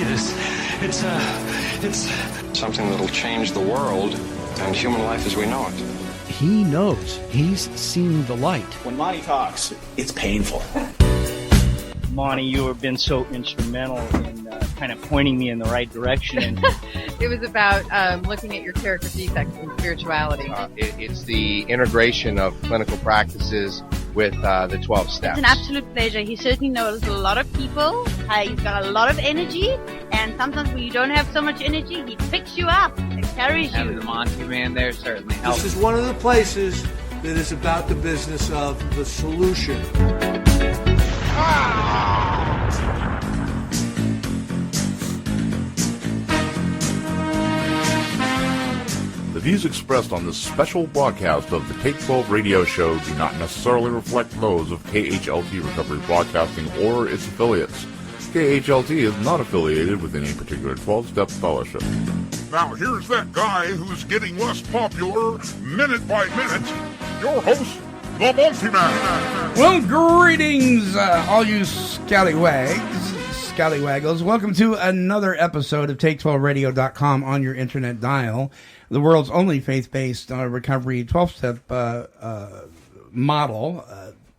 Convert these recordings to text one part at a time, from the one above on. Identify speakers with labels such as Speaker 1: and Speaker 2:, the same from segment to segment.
Speaker 1: It's something that'll change the world and human life as we know it.
Speaker 2: He knows. He's seen the light.
Speaker 3: When Monty talks, it's painful.
Speaker 4: Monty, you have been so instrumental in kind of pointing me in the right direction.
Speaker 5: It was about looking at your character defects in spirituality.
Speaker 6: It's the integration of clinical practices with the 12 steps.
Speaker 7: It's an absolute pleasure. He certainly knows a lot of people. He's got a lot of energy, and sometimes when you don't have so much energy, he picks you up and carries you.
Speaker 8: Having the Monty man there certainly helps.
Speaker 9: This is one of the places that is about the business of the solution.
Speaker 10: The views expressed on this special broadcast of the Take 12 radio show do not necessarily reflect those of KHLT Recovery Broadcasting or its affiliates. KHLT is not affiliated with any particular 12-step fellowship.
Speaker 11: Now here's that guy who's getting less popular minute by minute. Your host, the Monty Man.
Speaker 12: Well, greetings, all you scallywaggles. Welcome to another episode of Take12Radio.com on your internet dial, the world's only faith-based recovery 12-step model,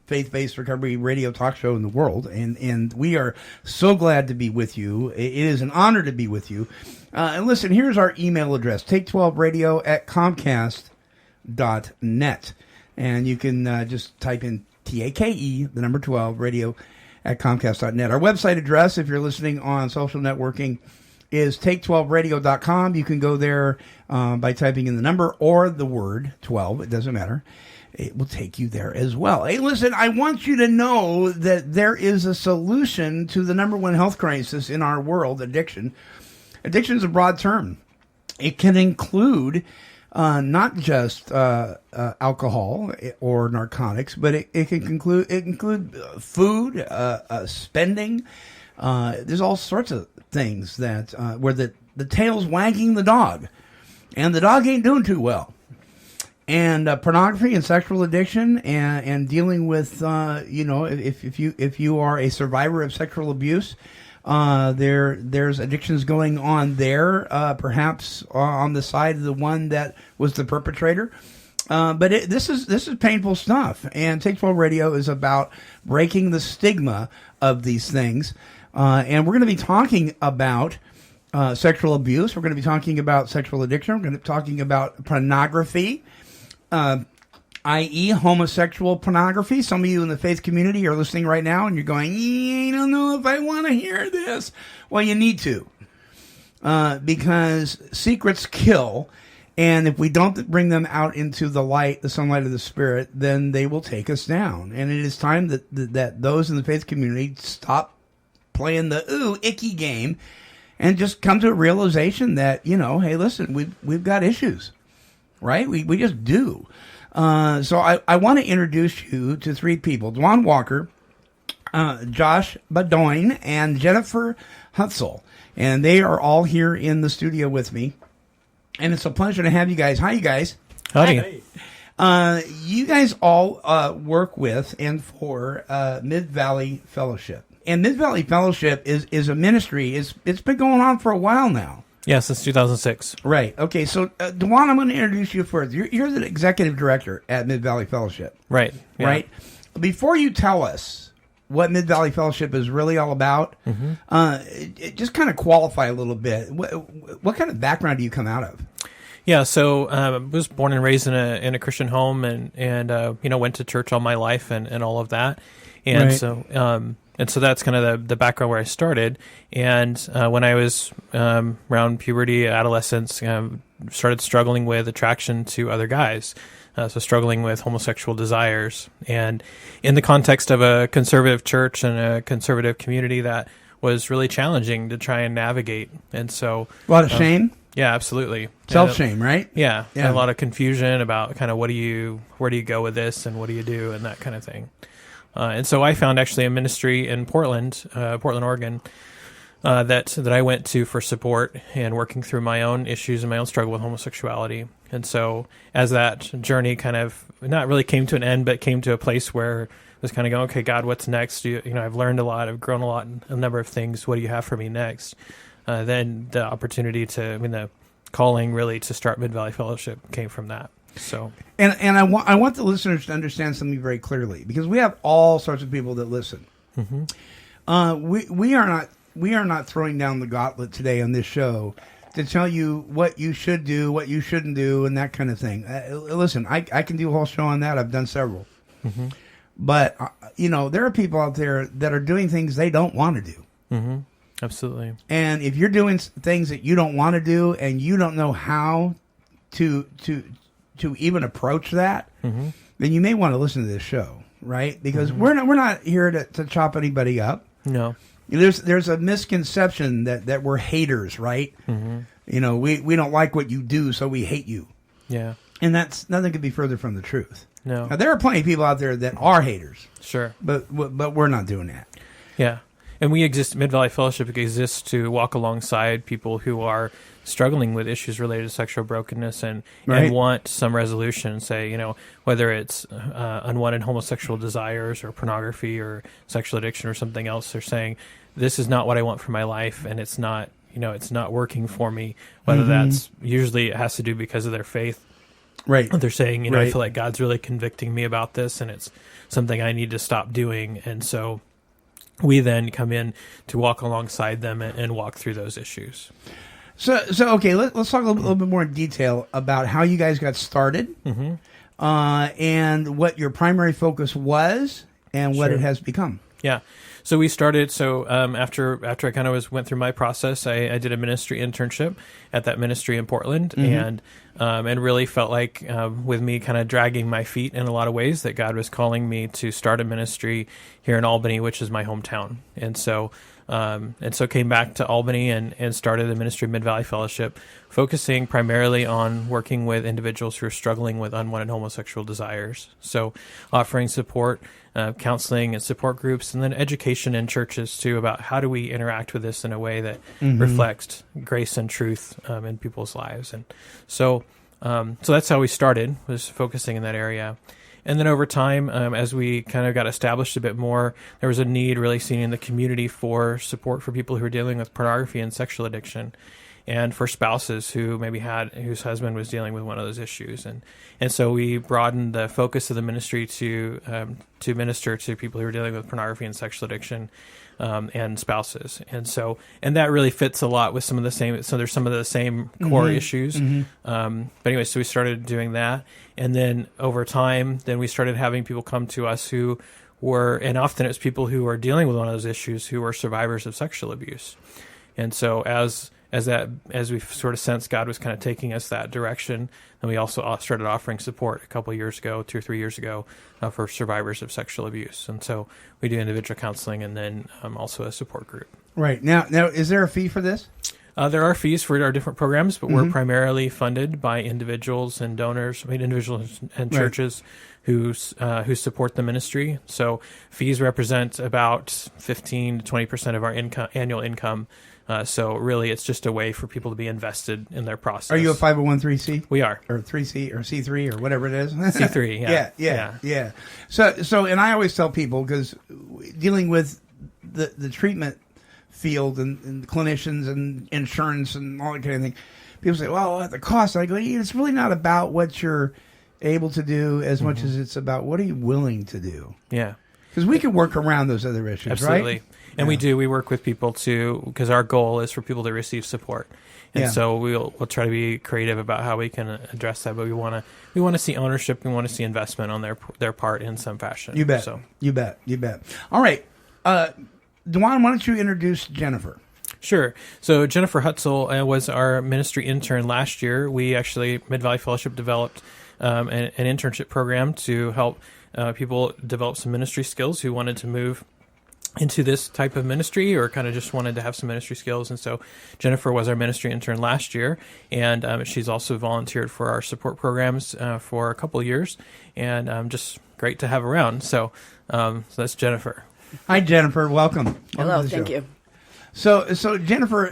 Speaker 12: faith-based recovery radio talk show in the world. And we are so glad to be with you. It is an honor to be with you. And listen, here's our email address, take12radio@comcast.net. And you can just type in TAKE, the number 12, radio at comcast.net. Our website address, if you're listening on social networking, is take12radio.com. You can go there by typing in the number or the word 12. It doesn't matter. It will take you there as well. Hey, listen, I want you to know that there is a solution to the number one health crisis in our world, addiction. Addiction is a broad term. It can include not just alcohol or narcotics, but it can include food, spending. There's all sorts of things that where the tail's wagging the dog, and the dog ain't doing too well. And pornography and sexual addiction, and dealing with if you are a survivor of sexual abuse. There's addictions going on there, perhaps on the side of the one that was the perpetrator. But this is painful stuff. And Take 12 Radio is about breaking the stigma of these things. And we're going to be talking about sexual abuse. We're going to be talking about sexual addiction. We're going to be talking about pornography, i.e. homosexual pornography. Some of you in the faith community are listening right now and you're going, I don't know if I want to hear this. Well, you need to, because secrets kill. And if we don't bring them out into the light, the sunlight of the Spirit, then they will take us down. And it is time that those in the faith community stop playing the icky game and just come to a realization that, hey, listen, we've got issues, right? We just do. So I want to introduce you to three people: Duan Walker, Josh Bowdoin, and Jennifer Hutsell. And they are all here in the studio with me. And it's a pleasure to have you guys. Hi, you guys.
Speaker 13: Howdy.
Speaker 12: You guys all work with and for Mid-Valley Fellowship. And Mid-Valley Fellowship is a ministry. It's been going on for a while now.
Speaker 13: Yeah, since 2006.
Speaker 12: Right. Okay, so Duan, I'm going to introduce you first. You're the executive director at Mid-Valley Fellowship.
Speaker 13: Right. Yeah.
Speaker 12: Right? Before you tell us what Mid-Valley Fellowship is really all about, just kind of qualify a little bit. What kind of background do you come out of?
Speaker 13: Yeah, so I was born and raised in a Christian home, and went to church all my life and all of that, and right. So that's kind of the background where I started. And when I was around puberty, adolescence, started struggling with attraction to other guys. So struggling with homosexual desires. And in the context of a conservative church and a conservative community, that was really challenging to try and navigate. And so
Speaker 12: a lot of shame?
Speaker 13: Yeah, absolutely.
Speaker 12: Self-shame, right?
Speaker 13: Yeah. And a lot of confusion about kind of where do you go with this and what do you do and that kind of thing. And so I found actually a ministry in Portland, Oregon, that I went to for support and working through my own issues and my own struggle with homosexuality. And so as that journey kind of not really came to an end, but came to a place where was kind of going, okay, God, what's next? I've learned a lot, I've grown a lot in a number of things. What do you have for me next? Then the opportunity the calling really to start Mid-Valley Fellowship came from that. So,
Speaker 12: and I want the listeners to understand something very clearly, because we have all sorts of people that listen. Mm-hmm. We are not throwing down the gauntlet today on this show to tell you what you should do, what you shouldn't do, and that kind of thing. Listen, I can do a whole show on that. I've done several. Mm-hmm. But, there are people out there that are doing things they don't want to do.
Speaker 13: Mm-hmm. Absolutely.
Speaker 12: And if you're doing things that you don't want to do and you don't know how to even approach that, mm-hmm. then you may want to listen to this show, right? Because mm-hmm. we're not here to chop anybody up.
Speaker 13: No.
Speaker 12: There's a misconception that we're haters, right? Mm-hmm. We don't like what you do, so we hate you.
Speaker 13: Yeah.
Speaker 12: And that's nothing could be further from the truth.
Speaker 13: No.
Speaker 12: Now, there are plenty of people out there that are haters.
Speaker 13: Sure.
Speaker 12: But we're not doing that.
Speaker 13: Yeah. And we exist, Mid-Valley Fellowship exists to walk alongside people who are struggling with issues related to sexual brokenness and want some resolution, say, whether it's unwanted homosexual desires or pornography or sexual addiction or something else. They're saying, this is not what I want for my life, and it's not, it's not working for me, whether mm-hmm. that's usually it has to do because of their faith.
Speaker 12: Right.
Speaker 13: They're saying, I feel like God's really convicting me about this, and it's something I need to stop doing. And so we then come in to walk alongside them and walk through those issues.
Speaker 12: So okay, let's talk a little bit more in detail about how you guys got started, mm-hmm. And what your primary focus was and what it has become.
Speaker 13: Yeah. So we started. After I kind of went through my process, I did a ministry internship at that ministry in Portland, mm-hmm. and really felt like with me kind of dragging my feet in a lot of ways that God was calling me to start a ministry here in Albany, which is my hometown, and so came back to Albany and started the ministry of Mid-Valley Fellowship, focusing primarily on working with individuals who are struggling with unwanted homosexual desires. So offering support, counseling and support groups, and then education in churches too about how do we interact with this in a way that mm-hmm. reflects grace and truth in people's lives. And so that's how we started, was focusing in that area. And then over time, as we kind of got established a bit more, there was a need really seen in the community for support for people who are dealing with pornography and sexual addiction, and for spouses who whose husband was dealing with one of those issues. And so we broadened the focus of the ministry to minister to people who are dealing with pornography and sexual addiction, and spouses. And that really fits a lot with some of the same, so there's some of the same core mm-hmm. issues. Mm-hmm. But anyway, so we started doing that. And then over time, then we started having people come to us who were, and often it's people who are dealing with one of those issues who were survivors of sexual abuse. And so as we sort of sensed God was kind of taking us that direction, then we also started offering support a couple of years ago, 2 or 3 years ago, for survivors of sexual abuse. And so we do individual counseling and then also a support group.
Speaker 12: Right. Now, is there a fee for this?
Speaker 13: There are fees for our different programs, but
Speaker 12: mm-hmm.
Speaker 13: we're primarily funded by individuals and donors, individuals and churches who support the ministry. So fees represent about 15 to 20% of our annual income. So really, it's just a way for people to be invested in their process.
Speaker 12: Are you a 501(c)(3)?
Speaker 13: We are,
Speaker 12: or 3C or C3 or whatever it is.
Speaker 13: C3,
Speaker 12: yeah. So, and I always tell people, because dealing with the treatment field and clinicians and insurance and all that kind of thing, people say, "Well, the cost." I go, "It's really not about what you're able to do as much as it's about what are you willing to do."
Speaker 13: Yeah,
Speaker 12: because we can work around those other issues,
Speaker 13: absolutely.
Speaker 12: Right?
Speaker 13: And we do. We work with people too, because our goal is for people to receive support, and so we'll try to be creative about how we can address that. But we want to see ownership. We want to see investment on their part in some fashion.
Speaker 12: You bet.
Speaker 13: So.
Speaker 12: You bet. All right, Duan, why don't you introduce Jennifer?
Speaker 13: Sure. So Jennifer Hutsell was our ministry intern last year. We actually, Mid-Valley Fellowship, developed an internship program to help people develop some ministry skills who wanted to move into this type of ministry or kind of just wanted to have some ministry skills. And so Jennifer was our ministry intern last year, and she's also volunteered for our support programs for a couple of years, and just great to have around. So that's Jennifer.
Speaker 12: Hi, Jennifer. Welcome.
Speaker 14: Hello. Thank you.
Speaker 12: So Jennifer,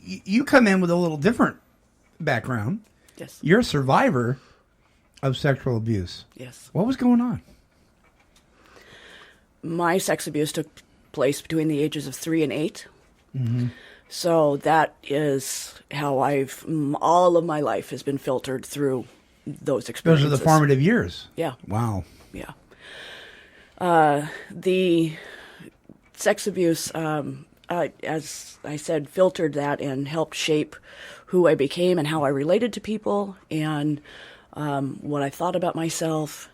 Speaker 12: you come in with a little different background.
Speaker 14: Yes.
Speaker 12: You're a survivor of sexual abuse.
Speaker 14: Yes.
Speaker 12: What was going on?
Speaker 14: my sex abuse took place between the ages of 3 and 8.
Speaker 12: Mm-hmm.
Speaker 14: So that is how all of my life has been filtered through those experiences.
Speaker 12: Those are the formative years.
Speaker 14: Yeah.
Speaker 12: Wow.
Speaker 14: Yeah. The sex abuse, as I said, filtered that and helped shape who I became and how I related to people and what I thought about myself.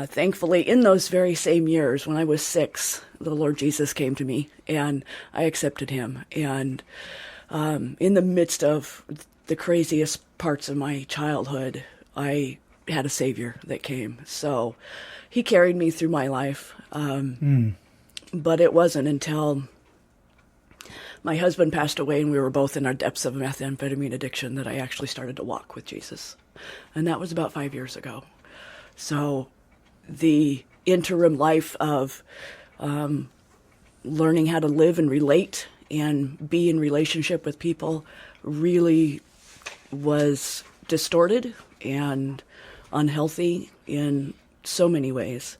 Speaker 14: Thankfully, in those very same years, when I was 6, the Lord Jesus came to me, and I accepted him. And in the midst of the craziest parts of my childhood, I had a Savior that came. So he carried me through my life. But it wasn't until my husband passed away and we were both in our depths of methamphetamine addiction that I actually started to walk with Jesus. And that was about 5 years ago. So the interim life of learning how to live and relate and be in relationship with people really was distorted and unhealthy in so many ways.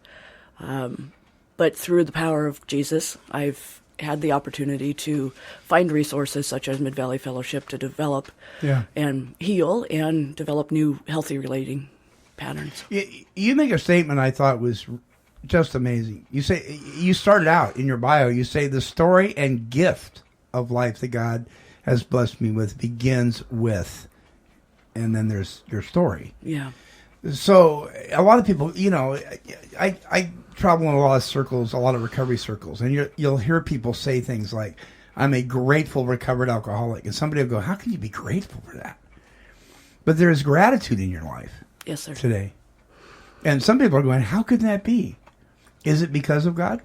Speaker 14: But through the power of Jesus, I've had the opportunity to find resources such as Mid-Valley Fellowship to develop and heal and develop new healthy relating patterns.
Speaker 12: You make a statement I thought was just amazing. You say, you started out in your bio, you say the story and gift of life that God has blessed me with begins with, and then there's your story.
Speaker 14: Yeah.
Speaker 12: So a lot of people, I travel in a lot of circles, a lot of recovery circles, and you'll hear people say things like, I'm a grateful recovered alcoholic. And somebody will go, how can you be grateful for that? But there's gratitude in your life.
Speaker 14: Yes, sir.
Speaker 12: Today. And some people are going, how could that be? Is it because of God?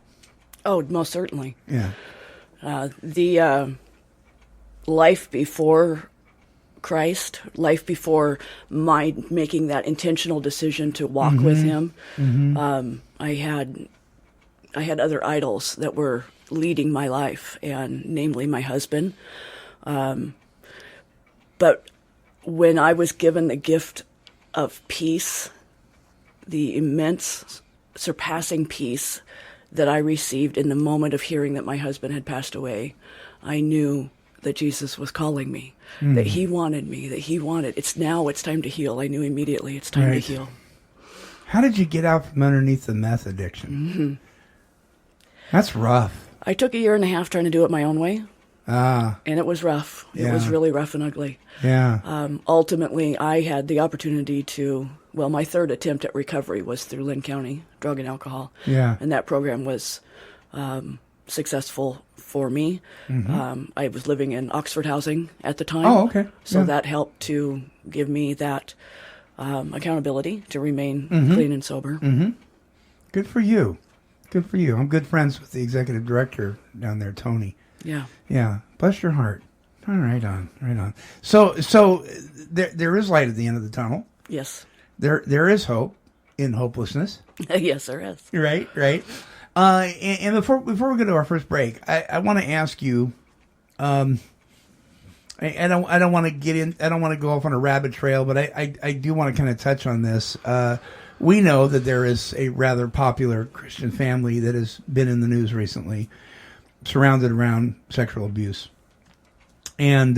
Speaker 14: Oh, most certainly.
Speaker 12: Yeah.
Speaker 14: The life before Christ, life before my making that intentional decision to walk with him, I had other idols that were leading my life, and namely my husband. But when I was given the gift of peace, the immense, surpassing peace that I received in the moment of hearing that my husband had passed away, I knew that Jesus was calling me, that he wanted me, it's time to heal. I knew immediately it's time to heal.
Speaker 12: How did you get out from underneath the meth addiction? That's rough.
Speaker 14: I took 1.5 years trying to do it my own way. And it was rough. It was really rough and ugly.
Speaker 12: Yeah.
Speaker 14: Ultimately, I had the opportunity to, my third attempt at recovery was through Lynn County Drug and Alcohol.
Speaker 12: Yeah.
Speaker 14: And that program was successful for me. I was living in Oxford housing at the time.
Speaker 12: Oh, okay.
Speaker 14: So that helped to give me that accountability to remain clean and sober.
Speaker 12: Good for you. Good for you. I'm good friends with the executive director down there, Tony.
Speaker 14: Yeah.
Speaker 12: Yeah. Bless your heart. Right on. So there is light at the end of the tunnel.
Speaker 14: Yes.
Speaker 12: There is hope in hopelessness.
Speaker 14: Yes, there is.
Speaker 12: Right. And before we go to our first break, I want to ask you, I don't want to get in, I don't want to go off on a rabbit trail, but I do want to kind of touch on this. We know that there is a rather popular Christian family that has been in the news recently, surrounded around sexual abuse. And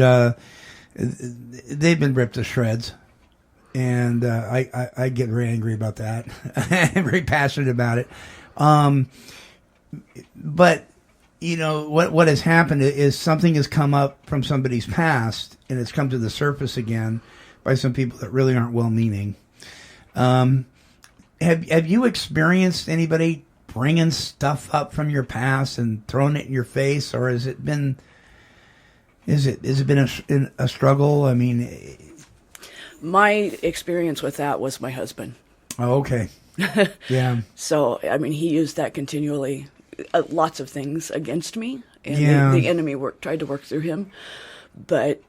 Speaker 12: they've been ripped to shreds. And I get very angry about that. I'm very passionate about it. But, what has happened is something has come up from somebody's past, and it's come to the surface again by some people that really aren't well-meaning. Have you experienced anybody bringing stuff up from your past and throwing it in your face, or has it been a struggle? I mean,
Speaker 14: my experience with that was my husband.
Speaker 12: Oh, okay. Yeah.
Speaker 14: So, I mean, he used that continually, lots of things against me, and the enemy tried to work through him. But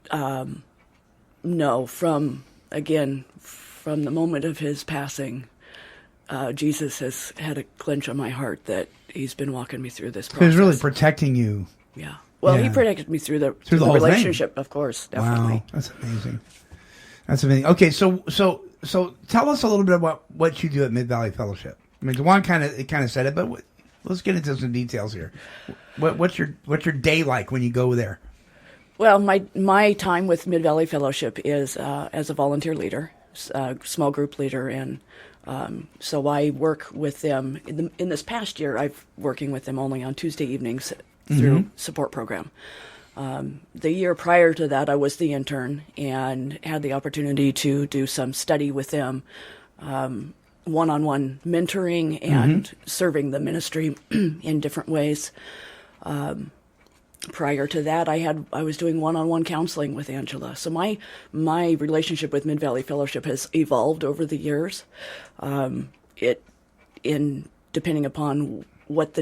Speaker 14: no, from the moment of his passing, Jesus has had a clench on my heart that he's been walking me through this process.
Speaker 12: So he's really protecting you.
Speaker 14: Yeah. Well, he protected me through the
Speaker 12: whole
Speaker 14: relationship,
Speaker 12: thing.
Speaker 14: Of course, definitely.
Speaker 12: Wow, that's amazing. Okay, so tell us a little bit about what you do at Mid-Valley Fellowship. I mean, Duan kind of said it, but let's get into some details here. What's your day like when you go there?
Speaker 14: Well, my time with Mid-Valley Fellowship is as a volunteer leader, small group leader, and so I work with them. In this past year, I've working with them only on Tuesday evenings through support program. The year prior to that, I was the intern and had the opportunity to do some study with them, one-on-one mentoring and serving the ministry in different ways. Prior to that, I was doing one-on-one counseling with Angela. So my relationship with Mid-Valley Fellowship has evolved over the years. Depending upon what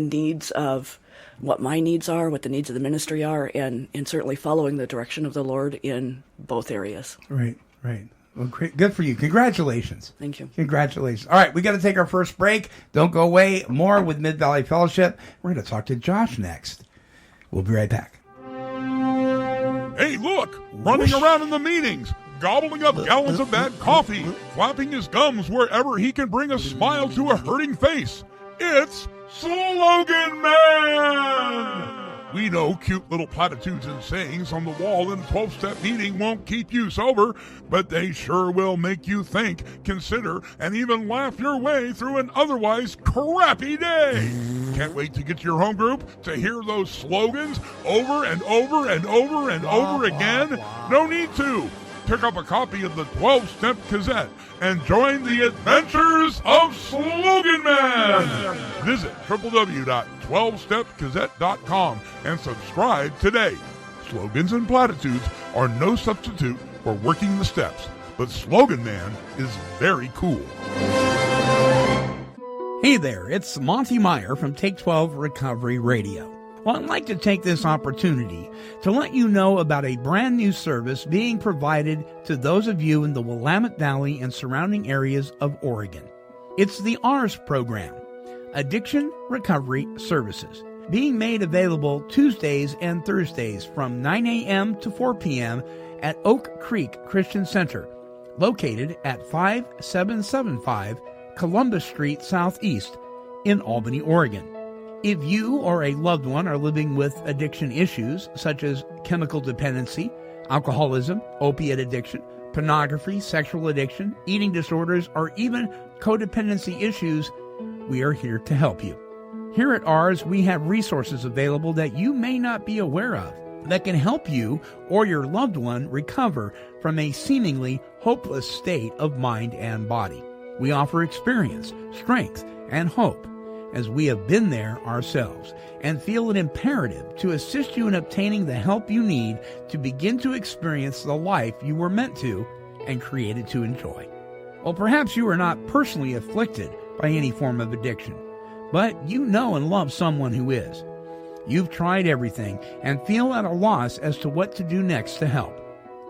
Speaker 14: my needs are, what the needs of the ministry are, and certainly following the direction of the Lord in both areas.
Speaker 12: Right. Well, great. Good for you. Congratulations.
Speaker 14: Thank you.
Speaker 12: Congratulations. All right, we got to take our first break. Don't go away. More with Mid-Valley Fellowship. We're going to talk to Josh next. We'll be right back.
Speaker 11: Hey, look! Running around in the meetings, gobbling up gallons of bad coffee, flapping his gums wherever he can bring a smile to a hurting face. It's Slogan Man! We know cute little platitudes and sayings on the wall in a 12-step meeting won't keep you sober, but they sure will make you think, consider, and even laugh your way through an otherwise crappy day. Can't wait to get to your home group to hear those slogans over and over and over and over again? No need to. Pick up a copy of the 12-Step Gazette and join the adventures of Slogan Man. Visit www.12stepgazette.com and subscribe today. Slogans and platitudes are no substitute for working the steps, but Slogan Man is very cool.
Speaker 12: Hey there, it's Monty Meyer from Take 12 Recovery Radio. Well, I'd like to take this opportunity to let you know about a brand new service being provided to those of you in the Willamette Valley and surrounding areas of Oregon. It's the ARS program, Addiction Recovery Services, being made available Tuesdays and Thursdays from 9 a.m. to 4 p.m. at Oak Creek Christian Center, located at 5775 Columbus Street Southeast in Albany, Oregon. If you or a loved one are living with addiction issues such as chemical dependency, alcoholism, opiate addiction, pornography, sexual addiction, eating disorders, or even codependency issues, we are here to help you. Here at ARS, we have resources available that you may not be aware of that can help you or your loved one recover from a seemingly hopeless state of mind and body. We offer experience, strength, and hope, as we have been there ourselves, and feel it imperative to assist you in obtaining the help you need to begin to experience the life you were meant to and created to enjoy. Well, perhaps you are not personally afflicted by any form of addiction, but you know and love someone who is. You've tried everything and feel at a loss as to what to do next to help.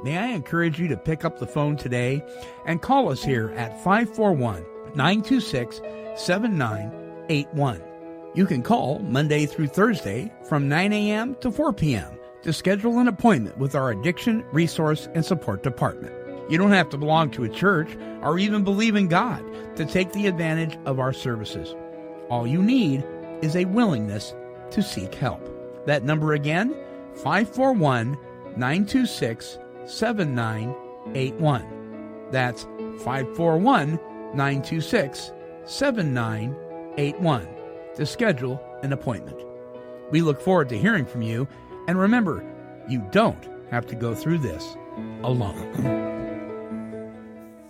Speaker 12: May I encourage you to pick up the phone today and call us here at 541-926-7981. You can call Monday through Thursday from 9 a.m. to 4 p.m. to schedule an appointment with our Addiction Resource and Support Department. You don't have to belong to a church or even believe in God to take the advantage of our services. All you need is a willingness to seek help. That number again, 541-926-7981. That's 541-926-7981 to schedule an appointment. We look forward to hearing from you, and remember, you don't have to go through this alone.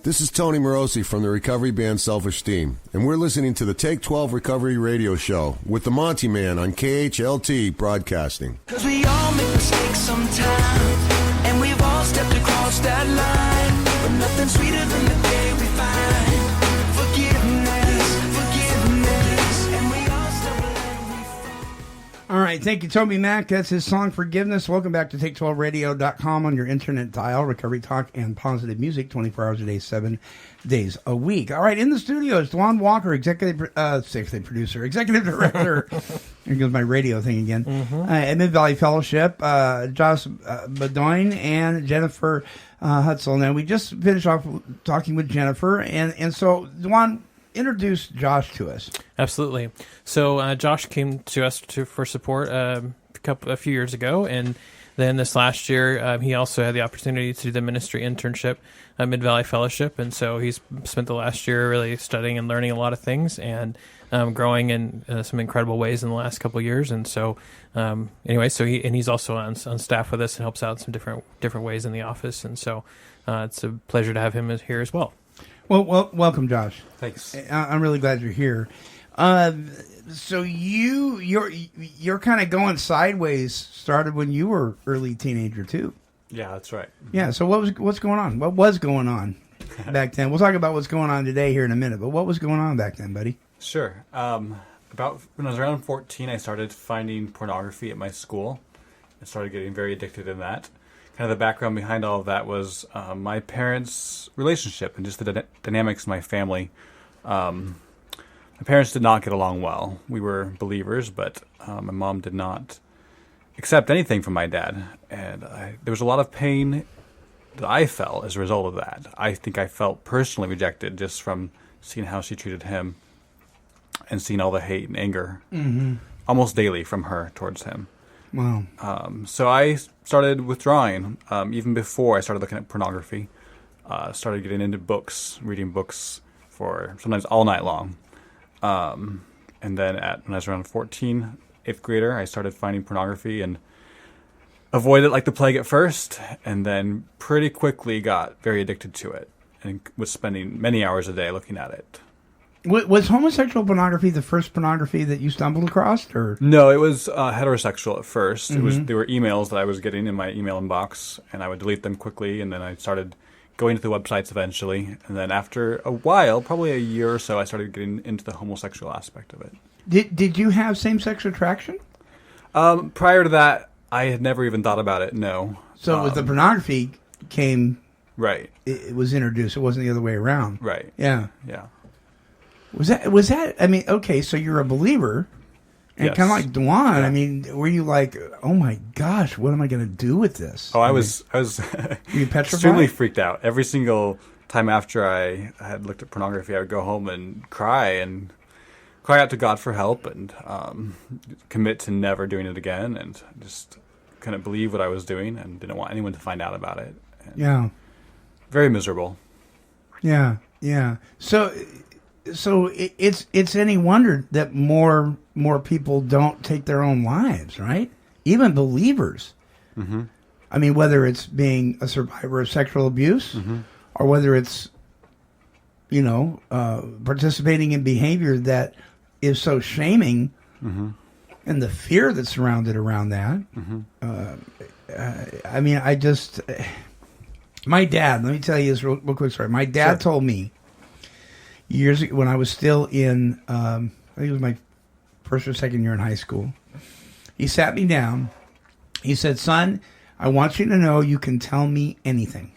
Speaker 15: This is Tony Morosi from the recovery band Self-Esteem, and we're listening to the Take 12 Recovery Radio Show with the Monty Man on KHLT Broadcasting.
Speaker 16: 'Cause we all make mistakes sometimes, and we've all stepped across that line, but nothing sweeter than the day we find forgiveness, and we all stumble and we fall.
Speaker 12: All right, thank you, Toby Mack. That's his song, Forgiveness. Welcome back to Take12Radio.com on your internet dial. Recovery talk and positive music, 24 hours a day, 7 days a week. All right, in the studio is Duan Walker, executive director. Here goes my radio thing again. At Mid-Valley Fellowship, Josh Bowdoin and Jennifer Hutsell. Now, we just finished off talking with Jennifer, and so, Duan, introduce Josh to us.
Speaker 13: Absolutely. So Josh came to us for support a few years ago, and then this last year he also had the opportunity to do the ministry internship at Mid-Valley Fellowship, and so he's spent the last year really studying and learning a lot of things and growing in some incredible ways in the last couple of years. And so anyway, he's also on staff with us and helps out in some different ways in the office, and so it's a pleasure to have him here as well.
Speaker 12: Well, welcome, Josh.
Speaker 17: Thanks.
Speaker 12: I'm really glad you're here. So you're kind of going sideways. Started when you were early teenager too.
Speaker 17: Yeah, that's right.
Speaker 12: Yeah. So what's going on? What was going on back then? We'll talk about what's going on today here in a minute. But what was going on back then, buddy?
Speaker 17: Sure. About when I was around 14, I started finding pornography at my school. I started getting very addicted in that. Kind of the background behind all of that was my parents' relationship and just the dynamics in my family. My parents did not get along well. We were believers, but my mom did not accept anything from my dad. And there was a lot of pain that I felt as a result of that. I think I felt personally rejected just from seeing how she treated him and seeing all the hate and anger almost daily from her towards him.
Speaker 12: Wow.
Speaker 17: So I started withdrawing even before I started looking at pornography. Started getting into books, reading books for sometimes all night long. And then when I was around 14, 8th grader, I started finding pornography and avoided it like the plague at first, and then pretty quickly got very addicted to it and was spending many hours a day looking at it.
Speaker 12: Was homosexual pornography the first pornography that you stumbled across, or
Speaker 17: no? It was heterosexual at first. There were emails that I was getting in my email inbox, and I would delete them quickly, and then I started going to the websites eventually, and then after a while, probably a year or so, I started getting into the homosexual aspect of it.
Speaker 12: Did you have same-sex attraction?
Speaker 17: Prior to that, I had never even thought about it. No.
Speaker 12: So with the pornography came
Speaker 17: right.
Speaker 12: It was introduced. It wasn't the other way around.
Speaker 17: Right.
Speaker 12: Yeah.
Speaker 17: Yeah.
Speaker 12: Was that? I mean, okay, so you're a believer, and
Speaker 17: Yes.
Speaker 12: kind of like Duan.
Speaker 17: Yeah.
Speaker 12: I mean, were you like, oh my gosh, what am I going to do with this?
Speaker 17: Oh, I was
Speaker 12: Were you petrified?
Speaker 17: extremely freaked out. Every single time after I had looked at pornography, I would go home and cry out to God for help and commit to never doing it again, and just couldn't believe what I was doing and didn't want anyone to find out about it. And
Speaker 12: Yeah.
Speaker 17: very miserable.
Speaker 12: Yeah, yeah. So it's any wonder that more people don't take their own lives, right? Even believers.
Speaker 17: Mm-hmm.
Speaker 12: I mean, whether it's being a survivor of sexual abuse, or whether it's participating in behavior that is so shaming, and the fear that's surrounded around that. I mean, my dad. Let me tell you this real quick story. My dad told me years ago, when I was still in, I think it was my first or second year in high school. He sat me down. He said, "Son, I want you to know you can tell me anything,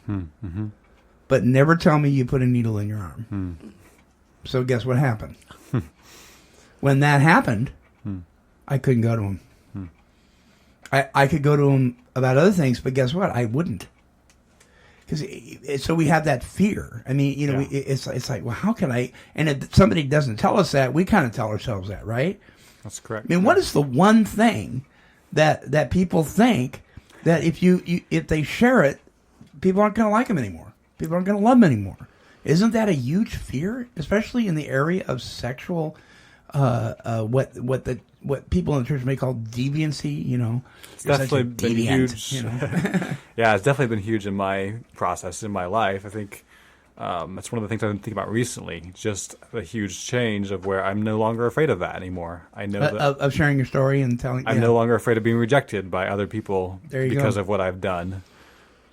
Speaker 12: but never tell me you put a needle in your arm." So guess what happened? When that happened, I couldn't go to him. I could go to him about other things, but guess what? I wouldn't. So we have that fear. I mean, it's like, well, how can I? And if somebody doesn't tell us that, we kind of tell ourselves that, right?
Speaker 17: That's correct.
Speaker 12: I mean, what is the one thing that people think that if they share it, people aren't going to like them anymore? People aren't going to love them anymore. Isn't that a huge fear, especially in the area of sexual, what people in the church may call deviancy?
Speaker 17: It's definitely been huge. Yeah, it's definitely been huge in my process, in my life. I think that's one of the things I've been thinking about recently. Just a huge change of where I'm no longer afraid of that anymore. I know that
Speaker 12: of sharing your story and telling.
Speaker 17: I'm no longer afraid of being rejected by other people because
Speaker 12: go.
Speaker 17: of what I've done.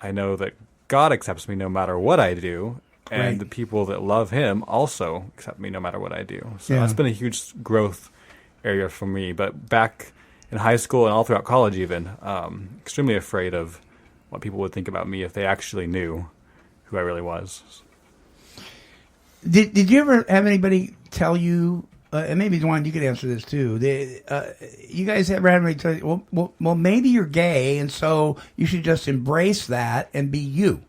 Speaker 17: I know that God accepts me no matter what I do, and
Speaker 12: Right.
Speaker 17: the people that love Him also accept me no matter what I do. So
Speaker 12: Yeah.
Speaker 17: that's been a huge growth area for me. But back in high school and all throughout college even, extremely afraid of what people would think about me if they actually knew who I really was.
Speaker 12: Did you ever have anybody tell you, and maybe Duan, you could answer this too, you guys ever had anybody tell you, well, maybe you're gay, and so you should just embrace that and be you?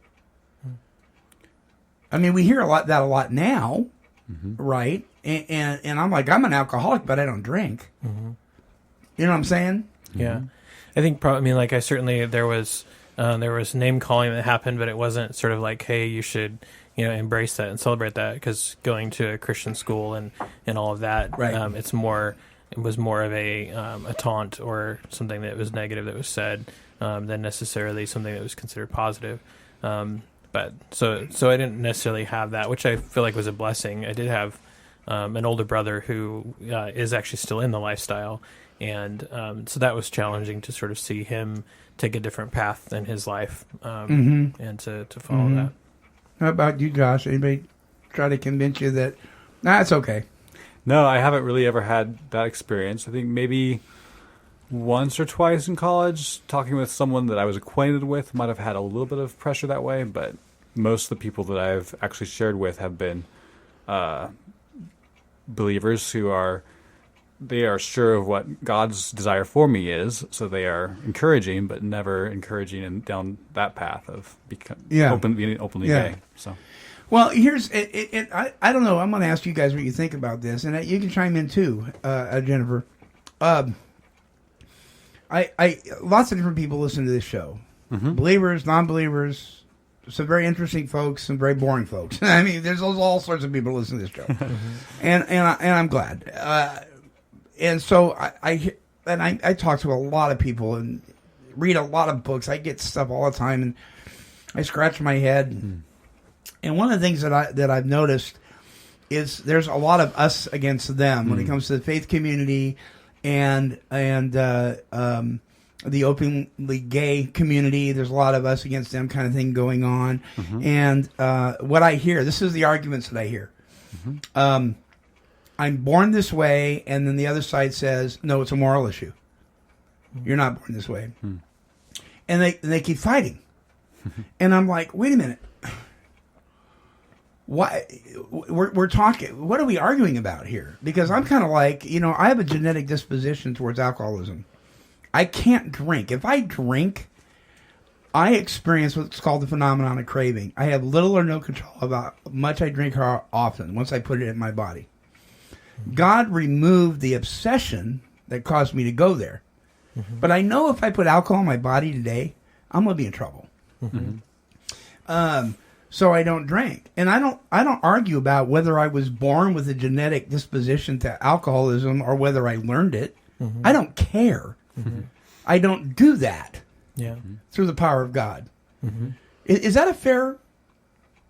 Speaker 12: I mean, we hear that a lot now, right? And I'm like, I'm an alcoholic, but I don't drink.
Speaker 13: Mm-hmm.
Speaker 12: You know what I'm saying?
Speaker 13: Yeah. I think probably, I mean, like, I certainly, there was name calling that happened, but it wasn't sort of like, hey, you should, embrace that and celebrate that, because going to a Christian school and all of that,
Speaker 12: right.
Speaker 13: It was more of a taunt or something that was negative that was said than necessarily something that was considered positive. But so I didn't necessarily have that, which I feel like was a blessing. I did have an older brother who is actually still in the lifestyle, and so that was challenging to sort of see him take a different path in his life and to follow that.
Speaker 12: How about you, Josh? Anybody try to convince you that, it's okay?
Speaker 17: No, I haven't really ever had that experience. I think maybe once or twice in college, talking with someone that I was acquainted with might have had a little bit of pressure that way, but most of the people that I've actually shared with have been believers who are sure of what God's desire for me is, so they are encouraging, but never encouraging down that path of being openly gay. So.
Speaker 12: Well, here's I don't know. I'm going to ask you guys what you think about this, and you can chime in too, Jennifer. I lots of different people listen to this show, believers, non-believers, some very interesting folks, some very boring folks. I mean, there's all sorts of people listening to this show, and I'm glad. And so I talk to a lot of people and read a lot of books. I get stuff all the time, and I scratch my head. And one of the things that I've noticed is there's a lot of us against them when it comes to the faith community and the openly gay community. There's a lot of us against them kind of thing going on. And what I hear, this is the arguments that I hear. I'm born this way, and then the other side says, no, it's a moral issue. You're not born this way. And they keep fighting. And I'm like, wait a minute. Why we're talking? What are we arguing about here? Because I'm kind of like, I have a genetic disposition towards alcoholism. I can't drink. If I drink, I experience what's called the phenomenon of craving. I have little or no control about how much I drink or often once I put it in my body. God removed the obsession that caused me to go there. But I know if I put alcohol in my body today, I'm going to be in trouble. So I don't drink. And I don't argue about whether I was born with a genetic disposition to alcoholism or whether I learned it. I don't care. I don't do that through the power of God. Is that a fair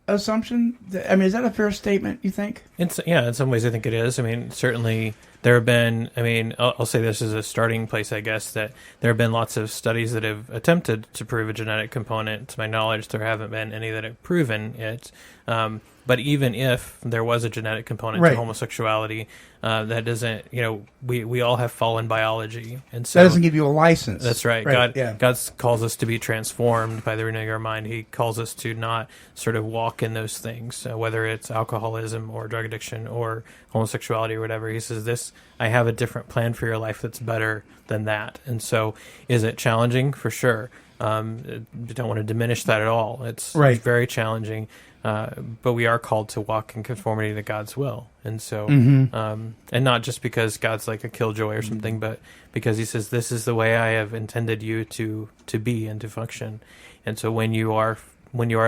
Speaker 12: assumption? I mean, is that a fair statement, you think?
Speaker 13: In some ways I think it is. I mean, certainly there have been, I'll say this as a starting place, I guess, that there have been lots of studies that have attempted to prove a genetic component. To my knowledge, there haven't been any that have proven it. But even if there was a genetic component to homosexuality, that doesn't, we all have fallen biology. And so
Speaker 12: that doesn't give you a license.
Speaker 13: That's right. God calls us to be transformed by the renewing of our mind. He calls us to not sort of walk in those things, whether it's alcoholism or drug addiction or homosexuality or whatever. He says, I have a different plan for your life that's better than that. And so is it challenging? For sure. I don't want to diminish that at all. It's very challenging. But we are called to walk in conformity to God's will. And so, and not just because God's like a killjoy or something, but because he says, this is the way I have intended you to be and to function. And so when you are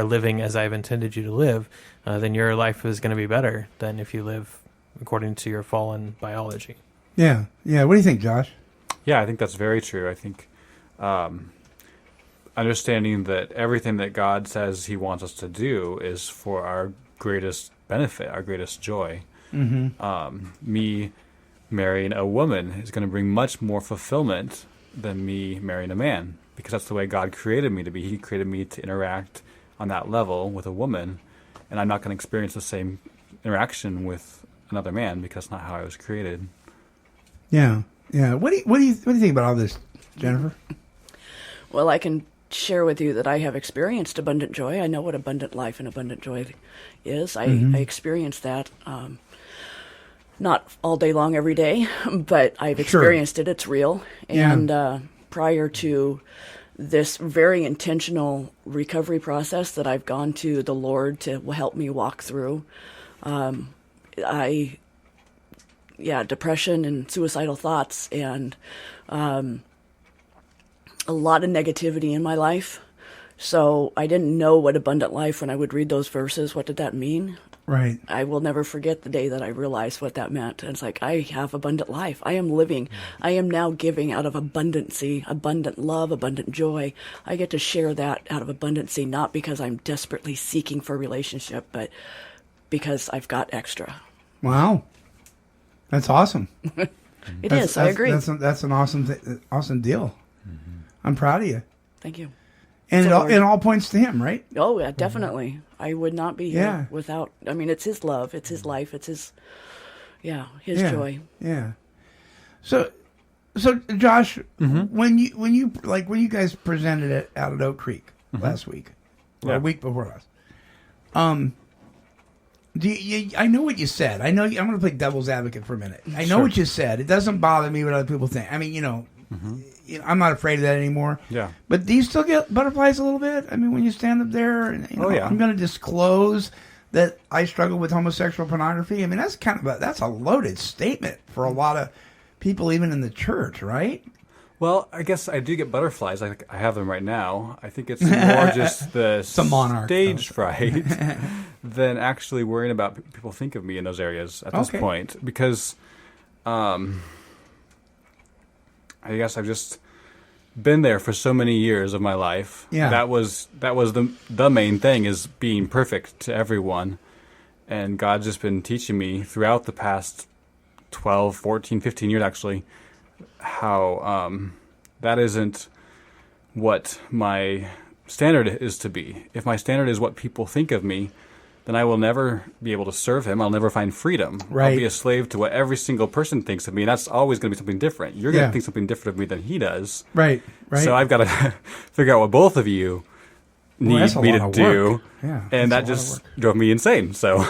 Speaker 13: living as I've intended you to live, then your life is going to be better than if you live according to your fallen biology.
Speaker 12: Yeah. Yeah. What do you think, Josh?
Speaker 17: Yeah, I think that's very true. I think, understanding that everything that God says he wants us to do is for our greatest benefit, our greatest joy. Me marrying a woman is going to bring much more fulfillment than me marrying a man, because that's the way God created me to be. He created me to interact on that level with a woman, and I'm not going to experience the same interaction with another man because that's not how I was created.
Speaker 12: Yeah. Yeah. What do you think about all this, Jennifer?
Speaker 14: Well, I can share with you that I have experienced abundant joy. I know what abundant life and abundant joy is. I experienced that, not all day long every day, but I've experienced it. It's real. And prior to this very intentional recovery process that I've gone to the Lord to help me walk through, depression and suicidal thoughts and a lot of negativity in my life. So I didn't know what abundant life when I would read those verses. What did that mean?
Speaker 12: Right.
Speaker 14: I will never forget the day that I realized what that meant. And it's like, I have abundant life. I am living. I am now giving out of abundancy, abundant love, abundant joy. I get to share that out of abundancy, not because I'm desperately seeking for a relationship, but because I've got extra.
Speaker 12: Wow. That's awesome.
Speaker 14: It is. I agree.
Speaker 12: That's an awesome deal.
Speaker 10: Mm-hmm.
Speaker 12: I'm proud of you.
Speaker 14: Thank you.
Speaker 12: And it all points to him, right?
Speaker 14: Oh, yeah, definitely. I would not be here without, I mean, it's his love, it's his life, it's his joy.
Speaker 12: Yeah. So Josh, when you guys presented it out at Oak Creek last week, or a week before last, I know what you said. I know I'm going to play devil's advocate for a minute. I know what you said. It doesn't bother me what other people think. I mean, I'm not afraid of that anymore.
Speaker 17: Yeah.
Speaker 12: But do you still get butterflies a little bit? I mean, when you stand up there, and I'm going to disclose that I struggle with homosexual pornography. I mean, that's a loaded statement for a lot of people, even in the church, right?
Speaker 17: Well, I guess I do get butterflies. I have them right now. I think it's more just the stage fright than actually worrying about what people think of me in those areas at this point. Because I guess I've just been there for so many years of my life.
Speaker 12: Yeah.
Speaker 17: That was the main thing, is being perfect to everyone. And God's just been teaching me throughout the past 12, 14, 15 years actually, how that isn't what my standard is to be. If my standard is what people think of me, then I will never be able to serve him. I'll never find freedom.
Speaker 12: Right.
Speaker 17: I'll be a slave to what every single person thinks of me, and that's always going to be something different. You're going to think something different of me than he does.
Speaker 12: Right.
Speaker 17: So I've got to figure out what both of you need me to do.
Speaker 12: Yeah,
Speaker 17: and that just drove me insane. So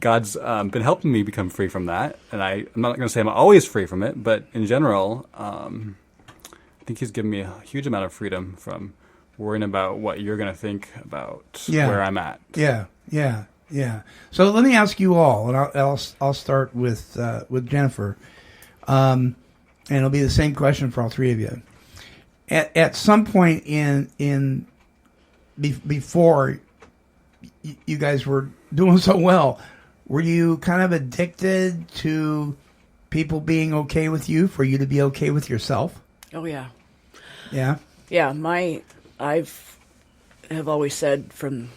Speaker 17: God's been helping me become free from that. And I'm not going to say I'm always free from it, but in general, I think he's given me a huge amount of freedom from worrying about what you're going to think about where I'm at.
Speaker 12: Yeah. So let me ask you all, and I'll start with Jennifer, and it'll be the same question for all three of you. At some point before you guys were doing so well, were you kind of addicted to people being okay with you for you to be okay with yourself?
Speaker 14: Oh yeah.
Speaker 12: Yeah.
Speaker 14: Yeah. I've always said from